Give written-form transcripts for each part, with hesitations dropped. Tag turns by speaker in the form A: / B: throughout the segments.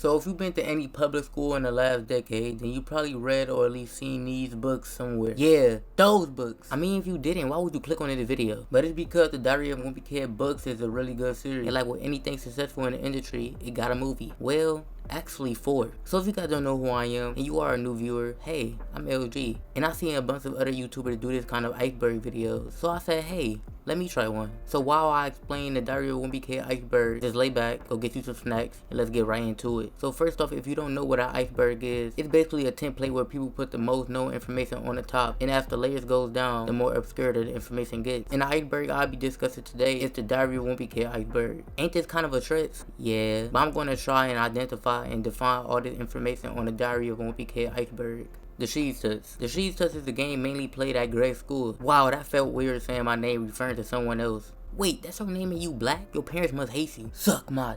A: So if you've been to any public school in the last decade, then you probably read or at least seen these books somewhere. Yeah, those books. I mean, if you didn't, why would you click on this video? But it's because the Diary of a Wimpy Kid books is a really good series. And like with anything successful in the industry, it got a movie. Well, actually 4. So if you guys don't know who I am and you are a new viewer, hey, I'm LG. And I seen a bunch of other YouTubers do this kind of iceberg videos. So I said, hey, let me try one. So while I explain the Diary of Wimpy Kid Iceberg, just lay back, go get you some snacks, and let's get right into it. So first off, if you don't know what an iceberg is, it's basically a template where people put the most known information on the top, and as the layers goes down, the more obscure the information gets. And the iceberg I'll be discussing today is the Diary of Wimpy Kid Iceberg. Ain't this kind of a stretch? Yeah, but I'm gonna try and identify and define all this information on the Diary of Wimpy Kid Iceberg. The Cheese Tuts. The Cheese Tuts is a game mainly played at Greg's school. Wow, that felt weird saying my name referring to someone else. Wait, that's your name and you black? Your parents must hate you. Suck my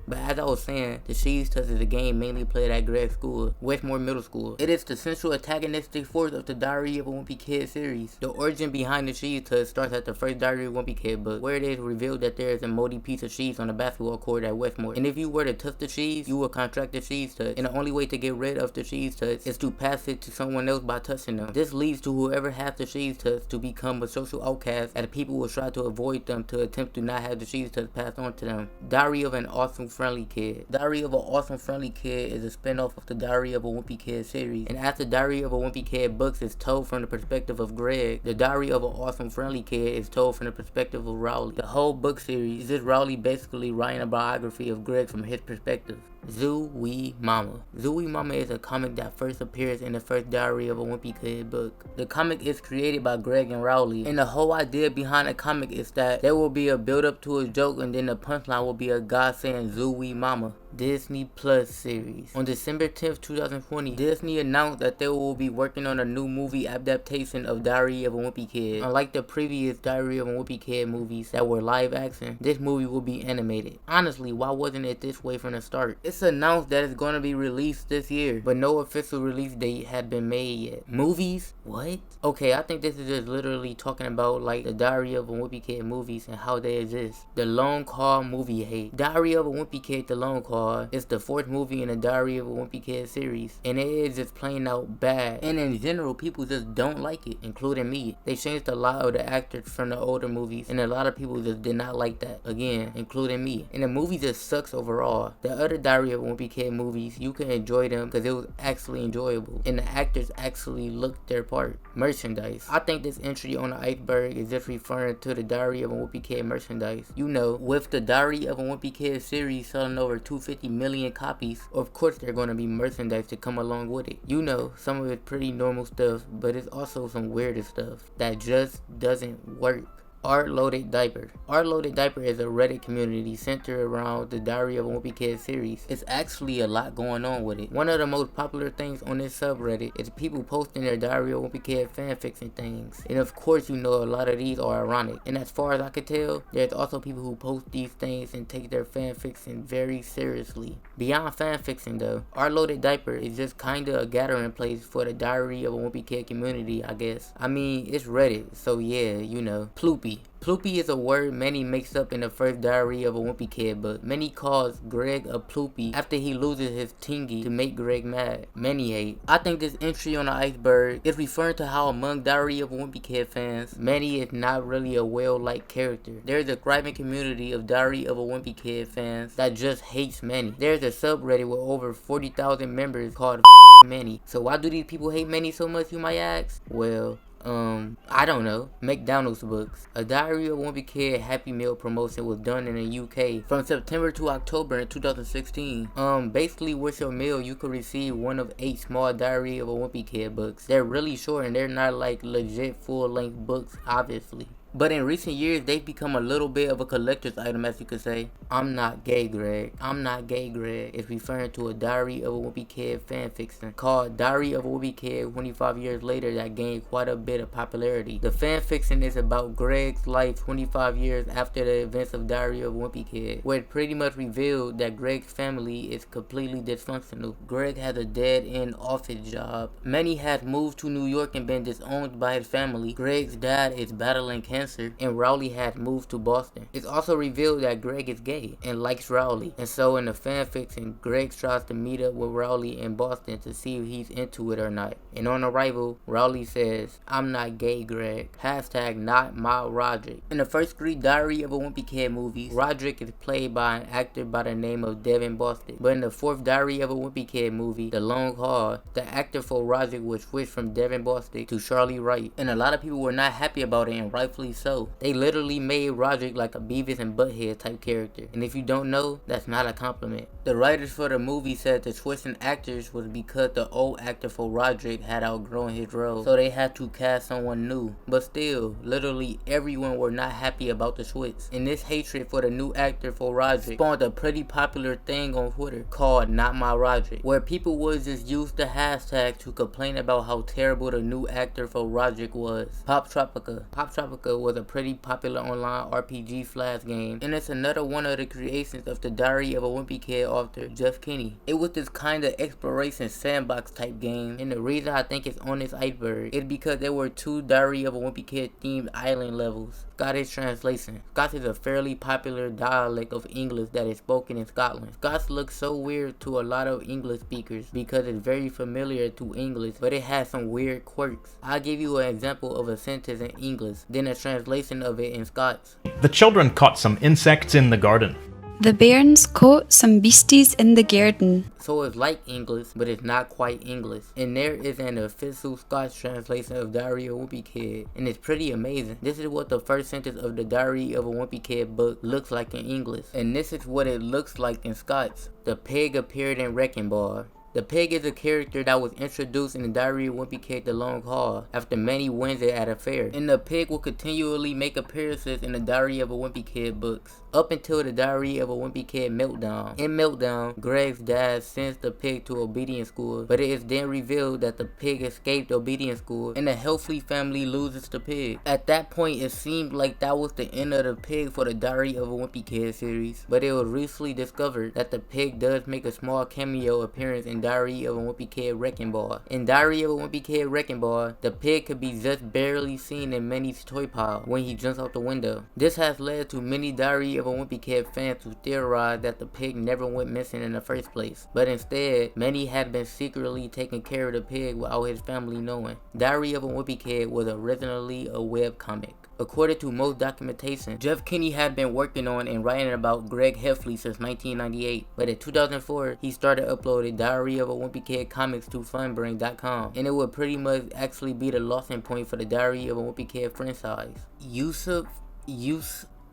A: But as I was saying, the Cheese Tuts is a game mainly played at Greg's school, Westmore Middle School. It is the central antagonistic force of the Diary of a Wimpy Kid series. The origin behind the Cheese Tuts starts at the first Diary of a Wimpy Kid book, where it is revealed that there is a moldy piece of cheese on the basketball court at Westmore. And if you were to touch the cheese, you will contract the Cheese Tuts. And the only way to get rid of the Cheese Tuts is to pass it to someone else by touching them. This leads to whoever has the Cheese Tuts to become a social outcast, and people will try to avoid them to attempt to not have the Cheese Tuts passed on to them. Diary of an Awesome Friendly Kid. Diary of an Awesome Friendly Kid is a spin-off of the Diary of a Wimpy Kid series. And as the Diary of a Wimpy Kid books is told from the perspective of Greg, the Diary of an Awesome Friendly Kid is told from the perspective of Rowley. The whole book series is just Rowley basically writing a biography of Greg from his perspective. Zooey Mama. Zooey Mama is a comic that first appears in the first Diary of a Wimpy Kid book. The comic is created by Greg and Rowley, and the whole idea behind the comic is that there will be a build up to a joke and then the punchline will be a guy saying Zooey Mama. Disney Plus series. On December 10th, 2020, Disney announced that they will be working on a new movie adaptation of Diary of a Wimpy Kid. Unlike the previous Diary of a Wimpy Kid movies that were live action, this movie will be animated. Honestly, why wasn't it this way from the start? It's announced that it's going to be released this year, but no official release date had been made yet. Movies? What? Okay, I think this is just literally talking about like the Diary of a Wimpy Kid movies and how they exist. The Long Call movie hate. Diary of a Wimpy Kid, The Long Call. It's the 4th movie in the Diary of a Wimpy Kid series, and it is just plain out bad. And in general, people just don't like it, including me. They changed a lot of the actors from the older movies, and a lot of people just did not like that, again, including me. And the movie just sucks overall. The other Diary of a Wimpy Kid movies, you can enjoy them because it was actually enjoyable, and the actors actually looked their part. Merchandise. I think this entry on the iceberg is just referring to the Diary of a Wimpy Kid merchandise. You know, with the Diary of a Wimpy Kid series selling over 250 million copies, of course there's going to be merchandise to come along with it. You know, some of it's pretty normal stuff, but it's also some weirder stuff that just doesn't work. Art Loaded Diaper. Art Loaded Diaper is a Reddit community centered around the Diary of a Wimpy Kid series. It's actually a lot going on with it. One of the most popular things on this subreddit is people posting their Diary of a Wimpy Kid fanfics and things. And of course, you know, a lot of these are ironic. And as far as I can tell, there's also people who post these things and take their fanfiction very seriously. Beyond fanfiction though, Art Loaded Diaper is just kinda a gathering place for the Diary of a Wimpy Kid community, I guess. I mean, it's Reddit, so yeah, you know. Ploopy. Ploopy is a word Manny makes up in the first Diary of a Wimpy Kid book. Manny calls Greg a ploopy after he loses his tingy to make Greg mad. Manny hate. I think this entry on the iceberg is referring to how among Diary of a Wimpy Kid fans, Manny is not really a well-liked character. There's a thriving community of Diary of a Wimpy Kid fans that just hates Manny. There's a subreddit with over 40,000 members called Manny. So why do these people hate Manny so much, you might ask? Well, I don't know. McDonald's books. A Diary of a Wimpy Kid Happy Meal promotion was done in the UK from September to October in 2016. Basically with your meal, you could receive one of 8 small Diary of a Wimpy Kid books. They're really short and they're not like legit full-length books, obviously. But in recent years, they've become a little bit of a collector's item, as you could say. I'm not gay, Greg. I'm not gay, Greg is referring to a Diary of a Wimpy Kid fanfiction called Diary of a Wimpy Kid 25 years later that gained quite a bit of popularity. The fanfiction is about Greg's life 25 years after the events of Diary of a Wimpy Kid, where it pretty much revealed that Greg's family is completely dysfunctional. Greg has a dead-end office job. Manny has moved to New York and been disowned by his family. Greg's dad is battling cancer Spencer, and Rowley had moved to Boston. It's also revealed that Greg is gay and likes Rowley, and so in the fanfiction, Greg tries to meet up with Rowley in Boston to see if he's into it or not. And on arrival, Rowley says, "I'm not gay, Greg. Hashtag NotMyRodrick." In the first 3 Diary of a Wimpy Kid movies, Rodrick is played by an actor by the name of Devin Boston. But in the 4th Diary of a Wimpy Kid movie, The Long Haul, the actor for Rodrick was switched from Devin Boston to Charlie Wright. And a lot of people were not happy about it, and rightfully so. They literally made Rodrick like a Beavis and Butthead type character. And if you don't know, that's not a compliment. The writers for the movie said the switch in actors was because the old actor for Rodrick had outgrown his role, so they had to cast someone new. But still, literally everyone were not happy about the switch. And this hatred for the new actor for Rodrick spawned a pretty popular thing on Twitter called NotMyRodrick, where people would just use the hashtag to complain about how terrible the new actor for Rodrick was. Pop Tropica. Pop Tropica was a pretty popular online RPG flash game, and it's another one of the creations of the Diary of a Wimpy Kid author Jeff Kinney. It was this kind of exploration sandbox type game, and the reason I think it's on this Iceberg is because there were 2 Diary of a Wimpy Kid themed island levels. Scottish translation. Scots is a fairly popular dialect of English that is spoken in Scotland. Scots look so weird to a lot of English speakers because it's very familiar to English, but it has some weird quirks. I'll give you an example of a sentence in English, then a translation of it in Scots.
B: The children caught some insects in the garden.
C: The bairns caught some beasties in the garden.
A: So it's like English, but it's not quite English. And there is an official Scots translation of Diary of a Wimpy Kid, and it's pretty amazing. This is what the first sentence of the Diary of a Wimpy Kid book looks like in English, and this is what it looks like in Scots. The pig appeared in Wrecking Ball. The pig is a character that was introduced in the Diary of Wimpy Kid The Long Haul after Manny wins it at a fair. And the pig will continually make appearances in the Diary of a Wimpy Kid books, up until the Diary of a Wimpy Kid Meltdown. In Meltdown, Greg's dad sends the pig to obedience school, but it is then revealed that the pig escaped obedience school and the Hellfleet family loses the pig. At that point, it seemed like that was the end of the pig for the Diary of a Wimpy Kid series, but it was recently discovered that the pig does make a small cameo appearance in Diary of a Wimpy Kid Wrecking Ball. In Diary of a Wimpy Kid Wrecking Ball, the pig could be just barely seen in Manny's toy pile when he jumps out the window. This has led to many Diary of a Wimpy Kid fans to theorize that the pig never went missing in the first place, but instead, Manny had been secretly taking care of the pig without his family knowing. Diary of a Wimpy Kid was originally a webcomic. According to most documentation, Jeff Kinney had been working on and writing about Greg Hellfleet since 1998, but in 2004, he started uploading Diary of a Wimpy Kid comics to funbrain.com, and it would pretty much actually be the launching point for the Diary of a Wimpy Kid franchise.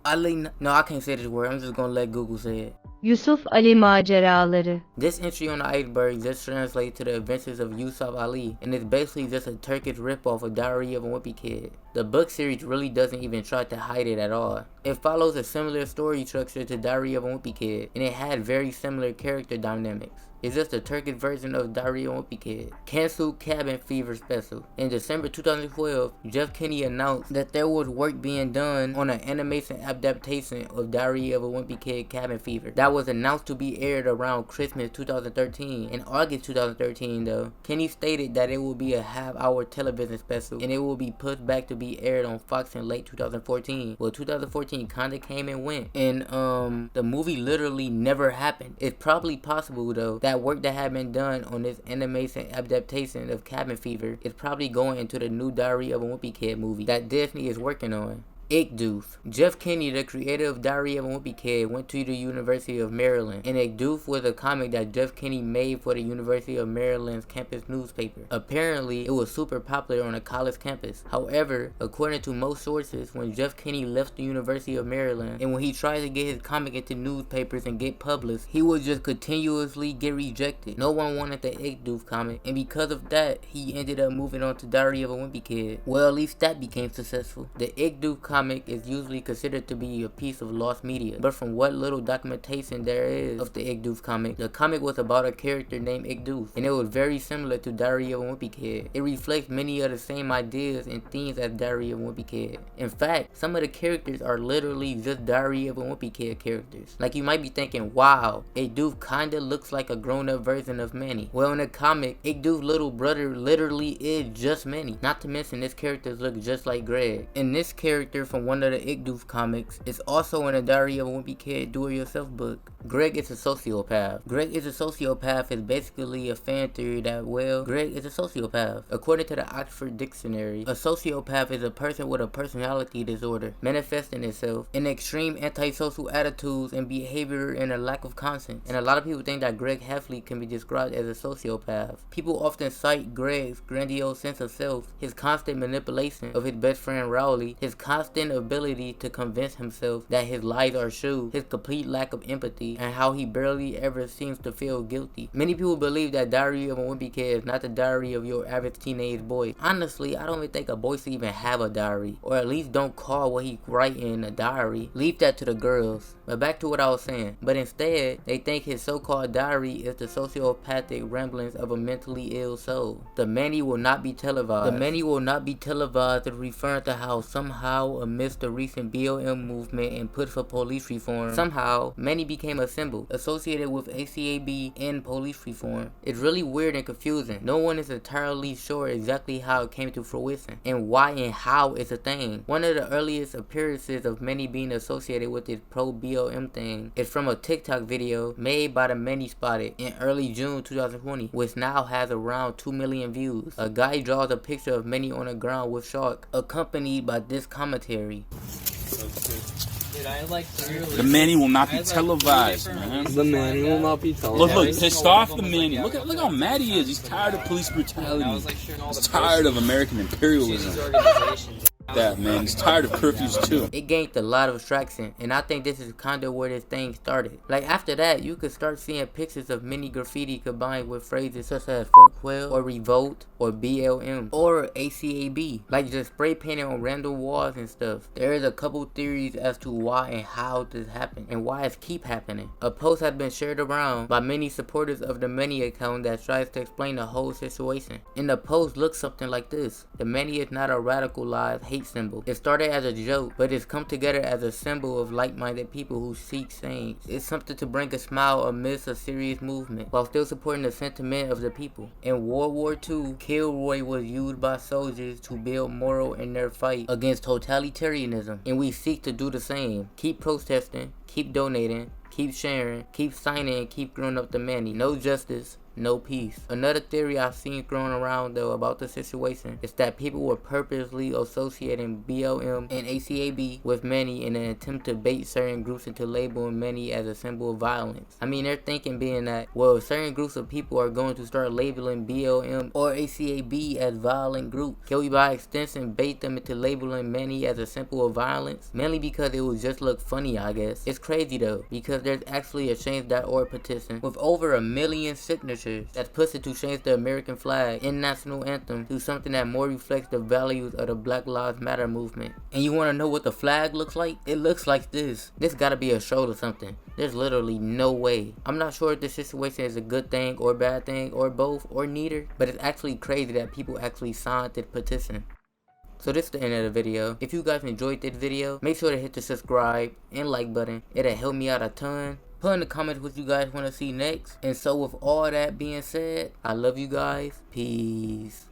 A: I can't say this word, I'm just gonna let Google say it.
D: Yusuf Ali maceraları.
A: This entry on the Iceberg just translates to the adventures of Yusuf Ali, and it's basically just a Turkish ripoff of Diary of a Wimpy Kid. The book series really doesn't even try to hide it at all. It follows a similar story structure to Diary of a Wimpy Kid, and it had very similar character dynamics. It's just a Turkish version of Diary of a Wimpy Kid. Cancelled Cabin Fever special. In December 2012, Jeff Kinney announced that there was work being done on an animation adaptation of Diary of a Wimpy Kid Cabin Fever that was announced to be aired around Christmas 2013. In August 2013 though, Kinney stated that it will be a half-hour television special and it will be pushed back to be aired on Fox in late 2014. Well, 2014 kinda came and went, and the movie literally never happened. It's probably possible though that work that had been done on this animation adaptation of Cabin Fever is probably going into the new Diary of a Wimpy Kid movie that Disney is working on. Ickdoof. Jeff Kinney, the creator of Diary of a Wimpy Kid, went to the University of Maryland, and Ickdoof was a comic that Jeff Kinney made for the University of Maryland's campus newspaper. Apparently, it was super popular on a college campus. However, according to most sources, when Jeff Kinney left the University of Maryland, and when he tried to get his comic into newspapers and get published, he would just continuously get rejected. No one wanted the Ickdoof comic, and because of that, he ended up moving on to Diary of a Wimpy Kid. Well, at least that became successful. The Ickdoof comic is usually considered to be a piece of lost media, but from what little documentation there is of the Ickdoof comic, the comic was about a character named Ickdoof, and it was very similar to Diary of a Wimpy Kid. It reflects many of the same ideas and themes as Diary of a Wimpy Kid. In fact, some of the characters are literally just Diary of a Wimpy Kid characters. Like, you might be thinking, wow, Ickdoof kinda looks like a grown-up version of Manny. Well, in the comic, Ickdoof's little brother literally is just Manny. Not to mention, this character looks just like Greg, and this character character from one of the Ickdoof comics. It's also in the Diary of a Wimpy Kid Do-It-Yourself book. Greg is a sociopath. Greg is a sociopath is basically a fan theory that, well, Greg is a sociopath. According to the Oxford Dictionary, a sociopath is a person with a personality disorder, manifesting itself in extreme antisocial attitudes and behavior and a lack of conscience. And a lot of people think that Greg Heffley can be described as a sociopath. People often cite Greg's grandiose sense of self, his constant manipulation of his best friend Rowley, his constant ability to convince himself that his lies are true, his complete lack of empathy, and how he barely ever seems to feel guilty. Many people believe that Diary of a Wimpy Kid is not the diary of your average teenage boy. Honestly, I don't even think a boy should even have a diary, or at least don't call what he write in a diary. Leave that to the girls. But back to what I was saying. But instead, they think his so-called diary is the sociopathic ramblings of a mentally ill soul. The Manny will not be televised. The Manny will not be televised, referring to how somehow amidst the recent BLM movement and push for police reform, somehow Manny became a symbol associated with ACAB and police reform. It's really weird and confusing. No one is entirely sure exactly how it came to fruition and why and how it's a thing. One of the earliest appearances of Manny being associated with this pro-BLM thing is from a TikTok video made by the Manny Spotted in early June 2020, which now has around 2 million views. A guy draws a picture of Manny on the ground with shark, accompanied by this commentary.
E: The Manny will not be televised, man.
F: The Manny will not be televised.
E: Look, pissed off the Manny. Look how mad he is. He's tired of police brutality. He's tired of American imperialism. That, man, he's tired of curfews too.
A: It gained a lot of traction, and I think this is kind of where this thing started. Like after that, you could start seeing pictures of mini graffiti combined with phrases such as fuck well, or revolt, or BLM, or ACAB, like just spray painting on random walls and stuff. There is a couple theories as to why and how this happened, and why it keep happening. A post has been shared around by many supporters of the Manny account that tries to explain the whole situation. And the post looks something like this. The Manny is not a radicalized hate symbol. It started as a joke, but it's come together as a symbol of like-minded people who seek change. It's something to bring a smile amidst a serious movement, while still supporting the sentiment of the people. In World War II, Kilroy was used by soldiers to build morale in their fight against totalitarianism, and we seek to do the same. Keep protesting, keep donating, keep sharing, keep signing, and keep growing up the Manny. No justice, no peace. Another theory I've seen thrown around though about the situation is that people were purposely associating BLM and ACAB with Manny in an attempt to bait certain groups into labeling Manny as a symbol of violence. I mean, their thinking being that, well, certain groups of people are going to start labeling BLM or ACAB as violent groups, can we by extension bait them into labeling Manny as a symbol of violence? Mainly because it would just look funny, I guess. It's crazy though, because there's actually a change.org petition with over 1 million signatures that's pushed to change the American flag and national anthem to something that more reflects the values of the Black Lives Matter movement. And you want to know what the flag looks like? It looks like this. This gotta be a show or something. There's literally no way. I'm not sure if this situation is a good thing or bad thing or both or neither, but it's actually crazy that people actually signed the petition. So this is the end of the video. If you guys enjoyed this video, make sure to hit the subscribe and like button. It'll help me out a ton. Put in the comments what you guys want to see next. And so with all that being said, I love you guys. Peace.